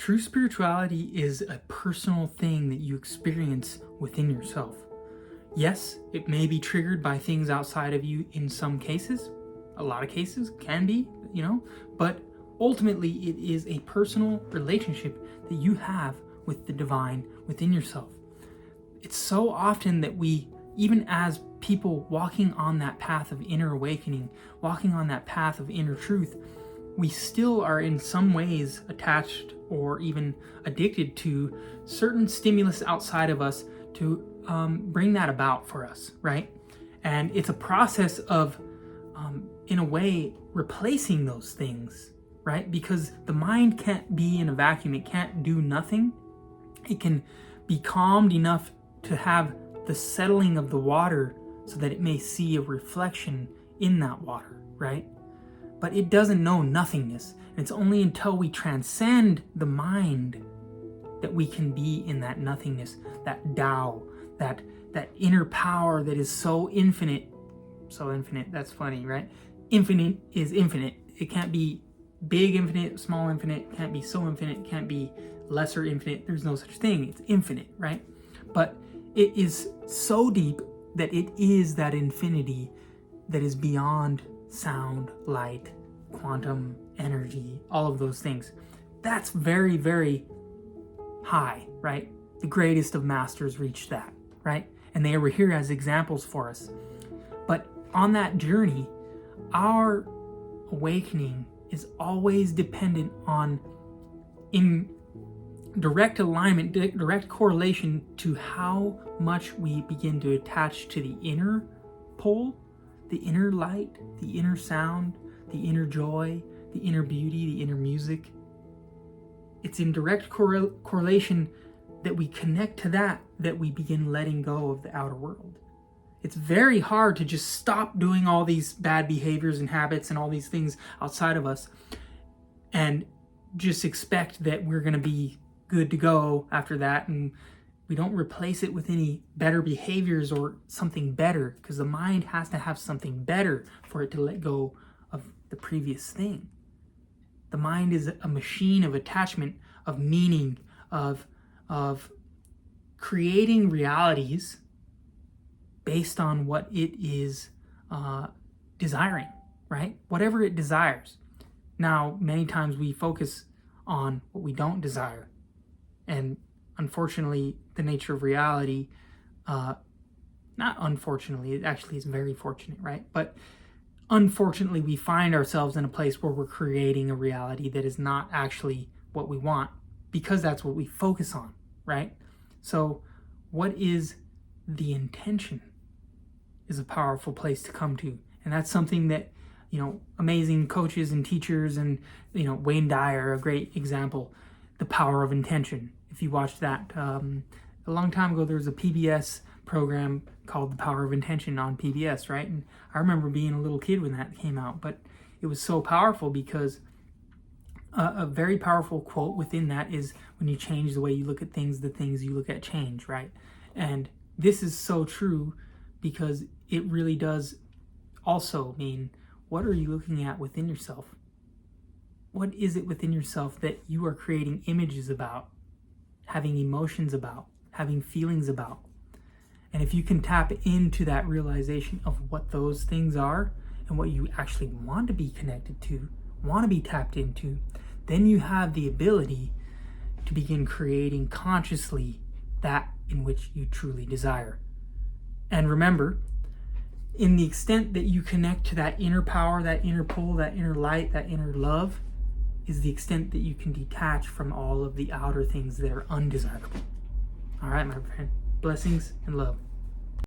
True spirituality is a personal thing that you experience within yourself. Yes, it may be triggered by things outside of you in some cases. A lot of cases can be, but ultimately it is a personal relationship that you have with the divine within yourself. It's so often that we, even as people walking on that path of inner awakening, walking on that path of inner truth, we still are in some ways attached or even addicted to certain stimulus outside of us to bring that about for us, right? And it's a process of, in a way, replacing those things, right? Because the mind can't be in a vacuum. It can't do nothing. It can be calmed enough to have the settling of the water so that it may see a reflection in that water, right? But it doesn't know nothingness. And it's only until we transcend the mind that we can be in that nothingness, that Tao, that inner power that is so infinite. So infinite, that's funny, right? Infinite is infinite. It can't be big infinite, small infinite, can't be so infinite, can't be lesser infinite. There's no such thing. It's infinite, right? But it is so deep that it is that infinity that is beyond sound, light, quantum energy, all of those things. That's very, very high, right? The greatest of masters reached that, right? And they were here as examples for us. But on that journey, our awakening is always dependent on, in direct alignment, direct correlation to how much we begin to attach to the inner pole, the inner light, the inner sound, the inner joy, the inner beauty, the inner music. It's in direct correlation that we connect to that we begin letting go of the outer world. It's very hard to just stop doing all these bad behaviors and habits and all these things outside of us and just expect that we're going to be good to go after that, and we don't replace it with any better behaviors or something better, because the mind has to have something better for it to let go of the previous thing. The mind is a machine of attachment, of meaning, of creating realities based on what it is desiring, right? Whatever it desires. Now, many times we focus on what we don't desire. And unfortunately, the nature of reality, not unfortunately, it actually is very fortunate, right? But unfortunately, we find ourselves in a place where we're creating a reality that is not actually what we want, because that's what we focus on, right? So what is the intention is a powerful place to come to. And that's something that, amazing coaches and teachers and, Wayne Dyer, a great example, The Power of Intention. If you watched that, a long time ago, there was a PBS program called The Power of Intention on PBS, right? And I remember being a little kid when that came out, but it was so powerful because a very powerful quote within that is, when you change the way you look at things, the things you look at change, right? And this is so true, because it really does also mean, what are you looking at within yourself? What is it within yourself that you are creating images about, having emotions about, having feelings about? And if you can tap into that realization of what those things are and what you actually want to be connected to, want to be tapped into, then you have the ability to begin creating consciously that in which you truly desire. And remember, in the extent that you connect to that inner power, that inner pull, that inner light, that inner love, is the extent that you can detach from all of the outer things that are undesirable. All right, my friend. Blessings and love.